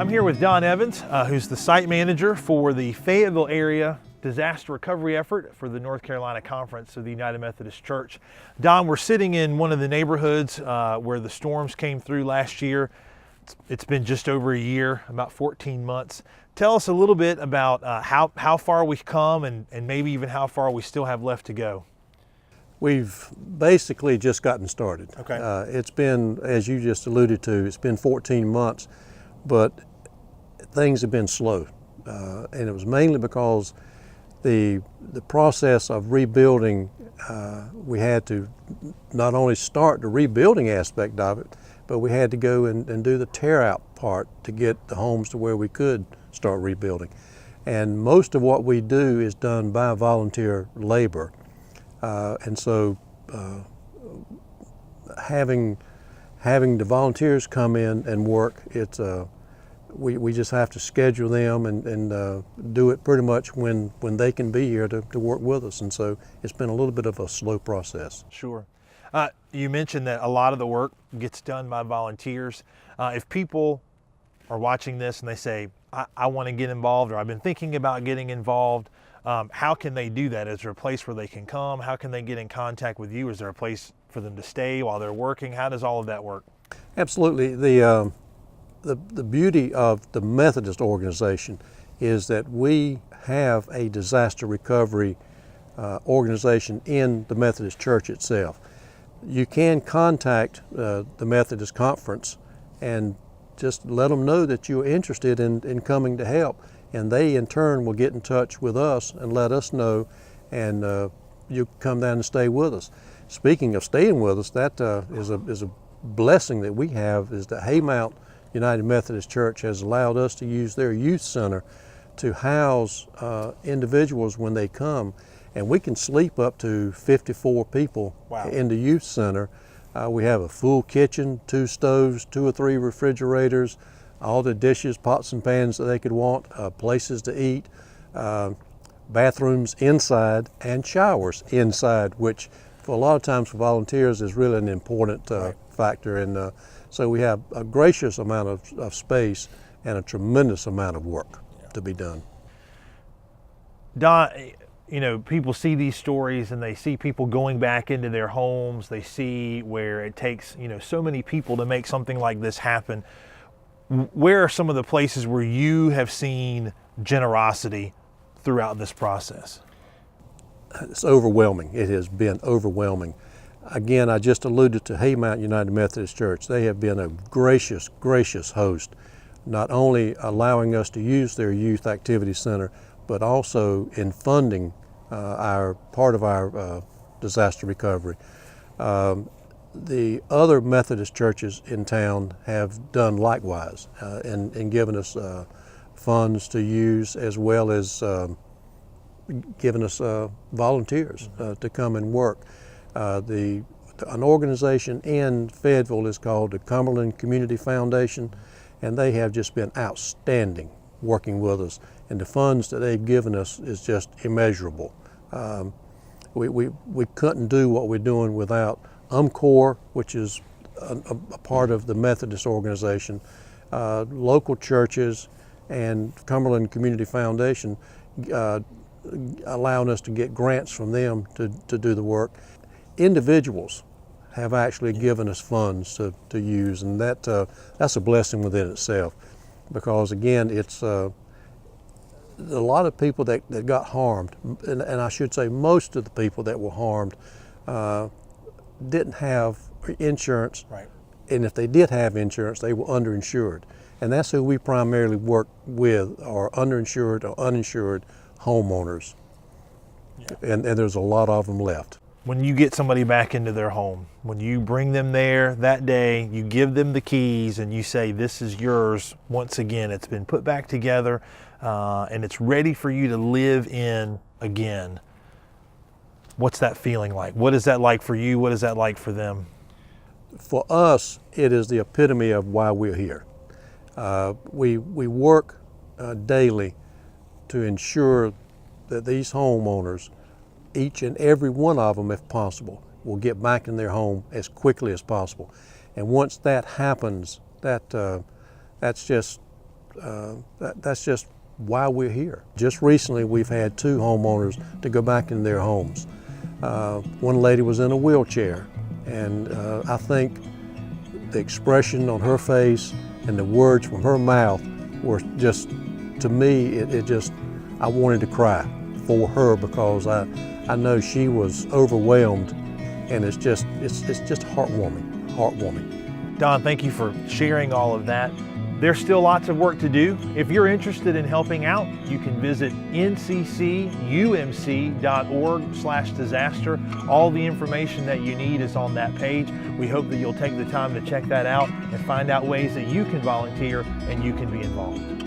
I'm here with Don Evans, who's the site manager for the Fayetteville area disaster recovery effort for the North Carolina Conference of the United Methodist Church. Don, we're sitting in one of the neighborhoods where the storms came through last year. It's been just over a year, about 14 months. Tell us a little bit about how far we've come and maybe even how far we still have left to go. We've basically just gotten started. Okay. It's been, as you just alluded to, it's been 14 months, but things have been slow. And it was mainly because the process of rebuilding, we had to not only start the rebuilding aspect of it, but we had to go and do the tear out part to get the homes to where we could start rebuilding. And most of what we do is done by volunteer labor. And so having the volunteers come in and work, we just have to schedule them and do it pretty much when they can be here to work with us. And so it's been a little bit of a slow process. Sure. You mentioned that a lot of the work gets done by volunteers. If people are watching this and they say, I want to get involved, or I've been thinking about getting involved, how can they do that? Is there a place where they can come? How can they get in contact with you? Is there a place for them to stay while they're working? How does all of that work? Absolutely. The beauty of the Methodist organization is that we have a disaster recovery organization in the Methodist Church itself. You can contact the Methodist Conference and just let them know that you're interested in coming to help, and they in turn will get in touch with us and let us know, and you come down and stay with us. Speaking of staying with us, that is a blessing that we have, is that Haymount United Methodist Church has allowed us to use their youth center to house individuals when they come, and we can sleep up to 54 people. Wow. In the youth center. We have a full kitchen, 2 stoves, 2 or 3 refrigerators, all the dishes, pots and pans that they could want, places to eat, bathrooms inside, and showers inside, which for a lot of times for volunteers is really an important factor. And so we have a gracious amount of space and a tremendous amount of work to be done. Don, you know, people see these stories and they see people going back into their homes. They see where it takes, so many people to make something like this happen. Where are some of the places where you have seen generosity throughout this process? It's overwhelming. It has been overwhelming. Again, I just alluded to Haymount United Methodist Church. They have been a gracious, gracious host, not only allowing us to use their youth activity center, but also in funding our part of our disaster recovery. The other Methodist churches in town have done likewise and given us funds to use, as well as given us volunteers to come and work. An organization in Fayetteville is called the Cumberland Community Foundation, and they have just been outstanding working with us, and the funds that they've given us is just immeasurable. We couldn't do what we're doing without UMCOR, which is a part of the Methodist organization, local churches, and Cumberland Community Foundation allowing us to get grants from them to do the work. Individuals have actually given us funds to use, and that's a blessing within itself, because again, it's a lot of people that got harmed, and I should say most of the people that were harmed didn't have insurance. Right. And if they did have insurance, they were underinsured. And that's who we primarily work with, are underinsured or uninsured homeowners. Yeah. And there's a lot of them left. When you get somebody back into their home, when you bring them there that day, you give them the keys and you say, this is yours. Once again, it's been put back together and it's ready for you to live in again. What's that feeling like? What is that like for you? What is that like for them? For us, it is the epitome of why we're here. We work daily to ensure that these homeowners, each and every one of them, if possible, will get back in their home as quickly as possible. And once that happens, that's just that's just why we're here. Just recently, we've had 2 homeowners to go back in their homes. One lady was in a wheelchair, and I think the expression on her face and the words from her mouth were just, to me, I wanted to cry for her, because I know she was overwhelmed, and it's just heartwarming. Don, thank you for sharing all of that. There's still lots of work to do. If you're interested in helping out, you can visit nccumc.org/disaster. All the information that you need is on that page. We hope that you'll take the time to check that out and find out ways that you can volunteer and you can be involved.